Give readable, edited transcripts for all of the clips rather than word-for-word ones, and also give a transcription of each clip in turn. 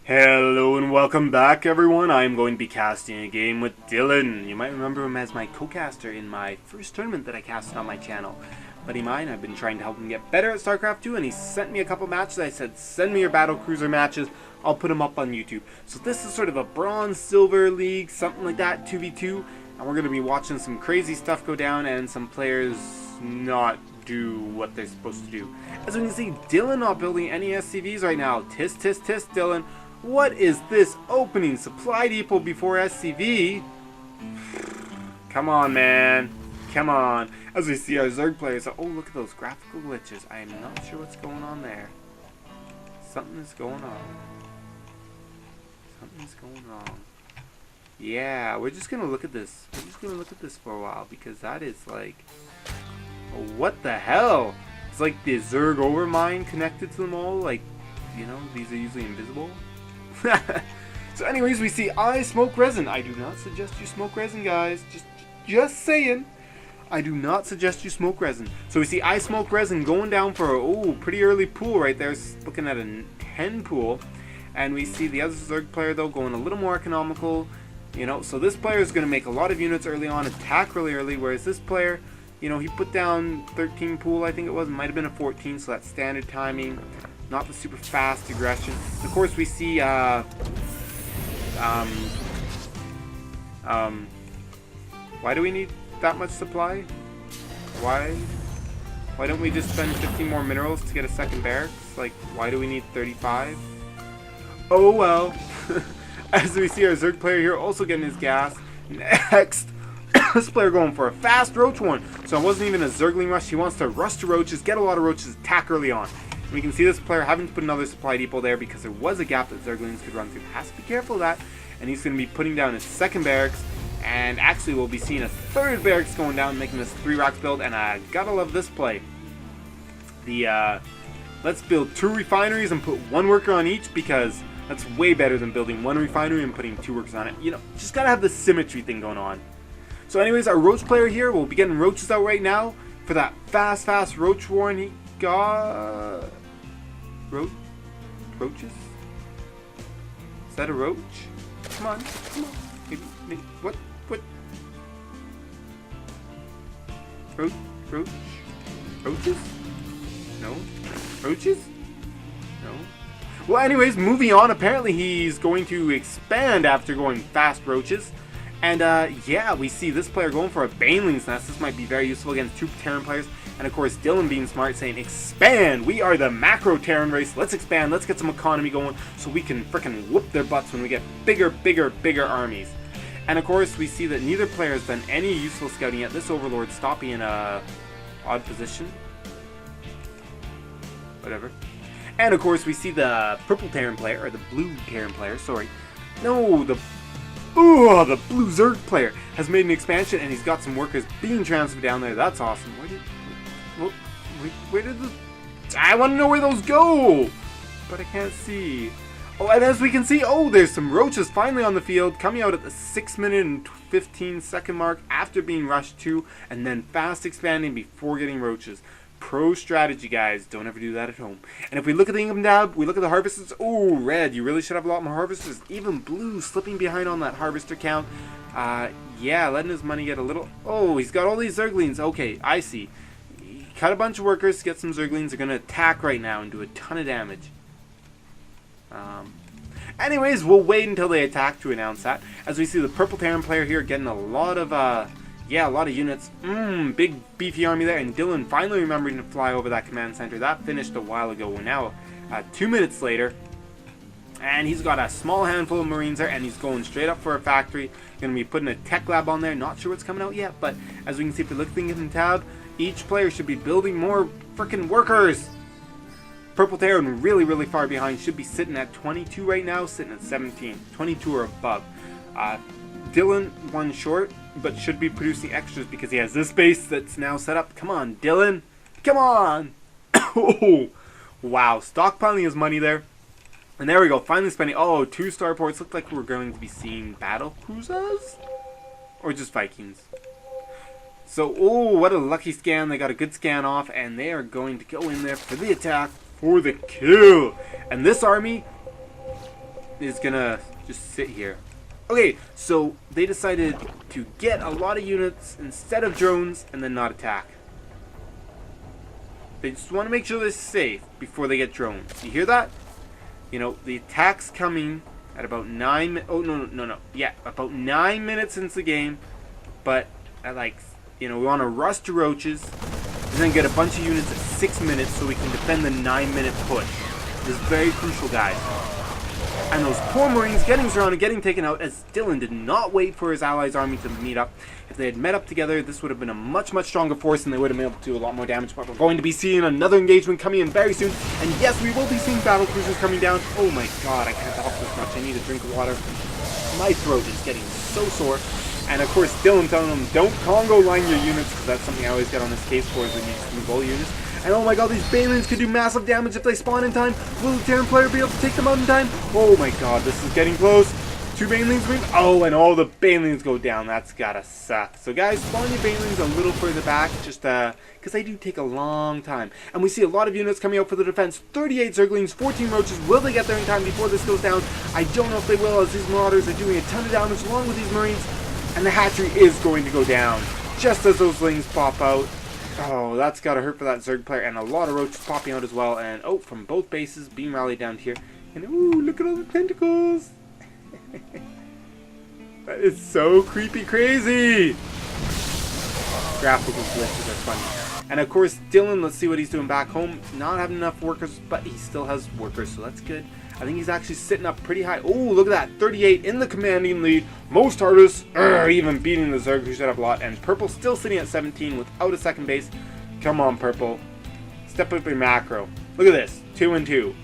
Hello and welcome back, everyone. I am going to be casting a game with Dylan. You might remember him as my co-caster in my first tournament that I casted on my channel. Buddy mine, I've been trying to help him get better at StarCraft 2, and he sent me a couple matches. I said, send me your Battle Cruiser matches. I'll put them up on YouTube. So this is sort of a Bronze Silver League, something like that, 2v2. And we're going to be watching some crazy stuff go down and some players not do what they're supposed to do. As we can see, Dylan not building any SCVs right now. Tisk, tisk, tisk, Dylan. What is this opening supply depot before SCV? Come on, man. Come on. As we see our Zerg players, oh, look at those graphical glitches. I am not sure what's going on there. Something is going on. Something's going wrong. Yeah, we're just gonna look at this. We're just gonna look at this for a while because that is like, oh, what the hell? It's like the Zerg overmind connected to them all. Like, you know, these are usually invisible. So anyways, we see I smoke resin. I do not suggest you smoke resin, guys. Just saying. I do not suggest you smoke resin. So we see I smoke resin going down for a pretty early pool right there. Looking at a 10 pool. And we see the other Zerg player though going a little more economical. You know, so this player is going to make a lot of units early on, attack really early, whereas this player, you know, he put down 13 pool, I think it was. It might have been a 14, so that's standard timing. Not the super fast aggression. Of course, we see, why do we need that much supply? Why don't we just spend 15 more minerals to get a second barracks? Like, why do we need 35? Oh well. As we see our Zerg player here also getting his gas. Next, this player going for a fast roach one. So it wasn't even a Zergling rush. He wants to rush to roaches, get a lot of roaches, attack early on. We can see this player having to put another supply depot there because there was a gap that Zerglings could run through. Has to be careful of that. And he's going to be putting down his second barracks. And actually we'll be seeing a third barracks going down, making this 3 racks build. And I gotta love this play. Let's build 2 refineries and put 1 worker on each, because that's way better than building 1 refinery and putting 2 workers on it. You know, just gotta have the symmetry thing going on. So anyways, our roach player here will be getting roaches out right now for that fast roach warren he got. Roaches? Is that a roach? Come on. Maybe, what? Roaches? No. Roaches? No. Well, anyways, moving on. Apparently he's going to expand after going fast roaches. And, yeah, we see this player going for a Baneling's Nest. This might be very useful against 2 Terran players. And, of course, Dylan being smart, saying, expand! We are the macro Terran race. Let's expand. Let's get some economy going so we can frickin' whoop their butts when we get bigger armies. And, of course, we see that neither player has done any useful scouting yet. This Overlord stopping in a odd position. Whatever. And, of course, we see the purple Terran player, or the blue Terran player, sorry. No, the blue Zerg player has made an expansion, and he's got some workers being transferred down there. That's awesome. Where did the... I want to know where those go! But I can't see. Oh, and as we can see, there's some roaches finally on the field, coming out at the 6 minute and 15 second mark after being rushed to, and then fast expanding before getting roaches. Pro strategy, guys. Don't ever do that at home. And if we look at the income tab, we look at the harvesters. Oh, red. You really should have a lot more harvesters. Even blue slipping behind on that harvester count. Yeah, letting his money get a little... Oh, he's got all these Zerglings. Okay, I see. He cut a bunch of workers to get some Zerglings. They're going to attack right now and do a ton of damage. Anyways, we'll wait until they attack to announce that. As we see the purple Terran player here getting a lot of... yeah, a lot of units. Big beefy army there. And Dylan finally remembering to fly over that command center. That finished a while ago. We're now 2 minutes later. And he's got a small handful of Marines there. And he's going straight up for a factory. Going to be putting a tech lab on there. Not sure what's coming out yet. But as we can see, if we look at the tab, each player should be building more freaking workers. Purple Terran really far behind. Should be sitting at 22 right now. Sitting at 17. 22 or above. Dylan 1 short, but should be producing extras because he has this base that's now set up. Come on, Dylan. Come on. Oh, wow. Stockpiling his money there. And there we go. Finally spending... 2 starports. Looked like we were going to be seeing battle cruisers? Or just Vikings. So, what a lucky scan. They got a good scan off, and they are going to go in there for the attack, for the kill. And this army... is gonna just sit here. Okay, so they decided to get a lot of units instead of drones and then not attack. They just want to make sure they're safe before they get drones. You hear that? You know, the attack's coming at about 9 oh no. Yeah, about 9 minutes into the game. But at like, you know, we want to rush to roaches and then get a bunch of units at 6 minutes so we can defend the 9-minute push. This is very crucial, guys. And those poor Marines getting surrounded, getting taken out, as Dylan did not wait for his allies' army to meet up. If they had met up together, this would have been a much, much stronger force, and they would have been able to do a lot more damage. But we're going to be seeing another engagement coming in very soon. And yes, we will be seeing battle cruisers coming down. Oh my god, I can't talk this much. I need a drink of water. My throat is getting so sore. And of course, Dylan telling them, don't Congo line your units, because that's something I always get on this case for, is when you move all units. And oh my god, these Banelings could do massive damage if they spawn in time. Will the Terran player be able to take them out in time? Oh my god, this is getting close. 2 Banelings win. Oh, and all the Banelings go down. That's gotta suck. So guys, spawn your Banelings a little further back, just because they do take a long time. And we see a lot of units coming out for the defense. 38 Zerglings, 14 Roaches. Will they get there in time before this goes down? I don't know if they will, as these Marauders are doing a ton of damage along with these Marines. And the hatchery is going to go down just as those Lings pop out. Oh, that's gotta hurt for that Zerg player, and a lot of roaches popping out as well. And oh, from both bases, being rallied down here. And ooh, look at all the tentacles! That is so creepy crazy! Graphical glitches are funny. And of course, Dylan, let's see what he's doing back home. Not having enough workers, but he still has workers, so that's good. I think he's actually sitting up pretty high. Oh, look at that. 38 in the commanding lead. Most hardest. Even beating the Zerg, who should have a lot. And Purple still sitting at 17 without a second base. Come on, Purple. Step up your macro. Look at this. 2 and 2.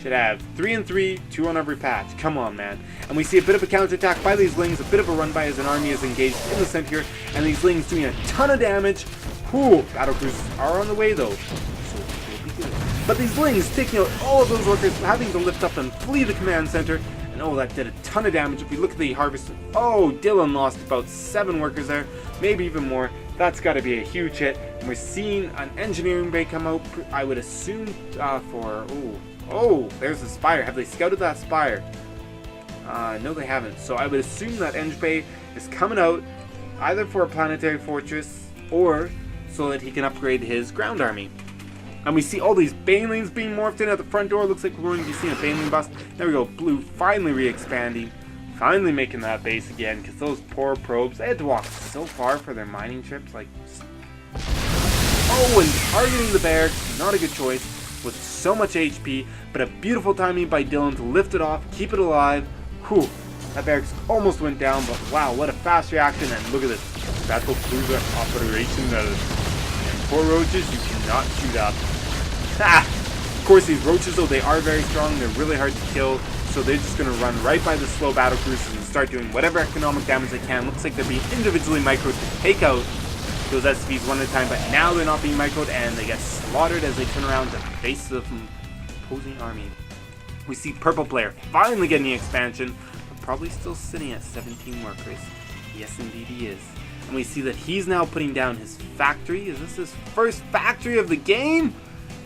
Should have 3 and 3, 2 on every patch. Come on, man. And we see a bit of a counterattack by these Lings. A bit of a run by as an army is engaged in the center here. And these Lings doing a ton of damage. Whew. Battlecruisers are on the way, though. So we'll be good. But these Lings taking out all of those workers, having to lift up and flee the command center. And oh, that did a ton of damage. If we look at the harvest, oh, Dylan lost about 7 workers there, maybe even more. That's got to be a huge hit. And we're seeing an engineering bay come out, I would assume, for, oh, there's the spire. Have they scouted that spire? No, they haven't. So I would assume that Eng Bay is coming out either for a planetary fortress or so that he can upgrade his ground army. And we see all these Banelings being morphed in at the front door. Looks like we're going to be seeing a Baneling bust. There we go. Blue finally re-expanding. Finally making that base again. Because those poor probes, they had to walk so far for their mining trips. Like, oh, and targeting the barracks. Not a good choice. With so much HP. But a beautiful timing by Dylan to lift it off. Keep it alive. Whew. That barracks almost went down. But wow, what a fast reaction. And look at this. Battle cruiser operation mode. And poor roaches, you cannot shoot up. Of course, these roaches, though, they are very strong. They're really hard to kill, so they're just going to run right by the slow battle cruisers and start doing whatever economic damage they can. Looks like they're being individually microed to take out those SCVs one at a time, but now they're not being microed, and they get slaughtered as they turn around to face the opposing army. We see Purple player finally getting the expansion, but probably still sitting at 17 workers. Yes, indeed he is. And we see that he's now putting down his factory. Is this his first factory of the game?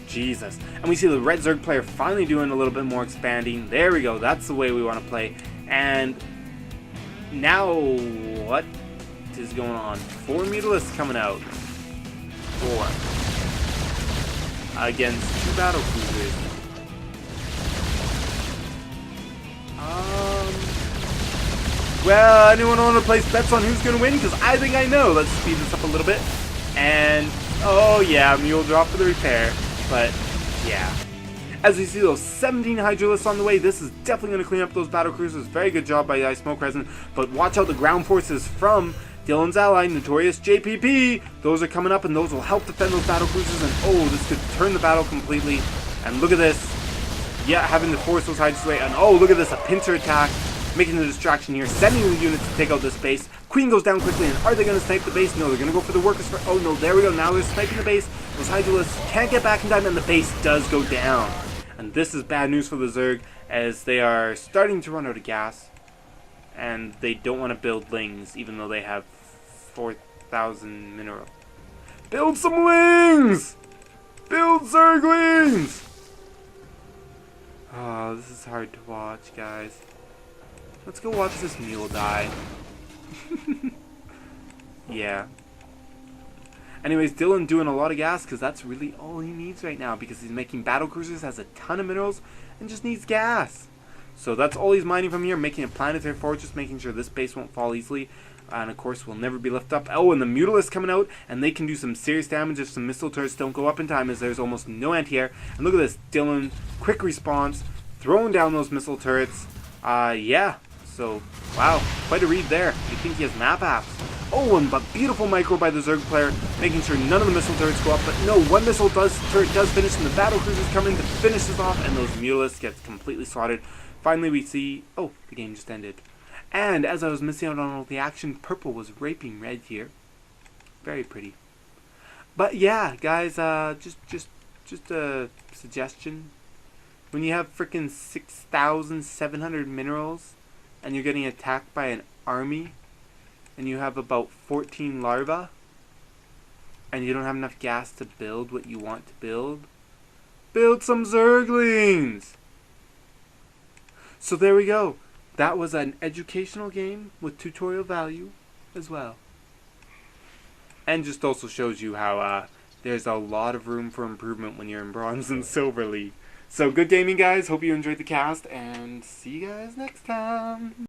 Jesus. And we see the Red Zerg player finally doing a little bit more expanding. There we go. That's the way we want to play. And now, what is going on? 4 Mutalisks coming out. 4. Against 2 battle cruisers. Well, anyone want to place bets on who's going to win? Because I think I know. Let's speed this up a little bit. And, oh yeah, Mule drop for the repair. But, yeah. As we see those 17 Hydralisks on the way, this is definitely going to clean up those battle cruisers. Very good job by Smoke Crescent. But watch out, the ground forces from Dylan's ally, Notorious JPP. Those are coming up, and those will help defend those battle cruisers. And oh, this could turn the battle completely. And look at this. Yeah, having to force those Hydras away. And oh, look at this, a pincer attack. Making the distraction here, sending the units to take out this base. Queen goes down quickly, and are they going to snipe the base? No, they're going to go for the workers for... Oh no, there we go, now they're sniping the base. Those Hydralisks can't get back in time, and the base does go down. And this is bad news for the Zerg, as they are starting to run out of gas. And they don't want to build Lings, even though they have 4,000 mineral. Build some Lings! Build Zerglings! Oh, this is hard to watch, guys. Let's go watch this mule die. Yeah. Anyways, Dylan doing a lot of gas because that's really all he needs right now because he's making battle cruisers, has a ton of minerals, and just needs gas. So that's all he's mining from here, making a planetary fortress, making sure this base won't fall easily. And of course, will never be lifted up. Oh, and the Mutalisk coming out, and they can do some serious damage if some missile turrets don't go up in time, as there's almost no anti-air. And look at this, Dylan, quick response, throwing down those missile turrets. Yeah. So, wow, quite a read there. You think he has map apps. Oh, and but beautiful micro by the Zerg player, making sure none of the missile turrets go up. But no, one missile turret does finish, and the battle cruisers come in to finish this off, and those Mutalisks get completely slaughtered. Finally, we see, oh, the game just ended. And as I was missing out on all the action, purple was raping red here. Very pretty. But yeah, guys, just a suggestion. When you have freaking 6,700 minerals, and you're getting attacked by an army, and you have about 14 larvae, and you don't have enough gas to build what you want to build some Zerglings! So there we go. That was an educational game with tutorial value as well. And just also shows you how there's a lot of room for improvement when you're in Bronze and Silver League. So good gaming, guys. Hope you enjoyed the cast, and see you guys next time.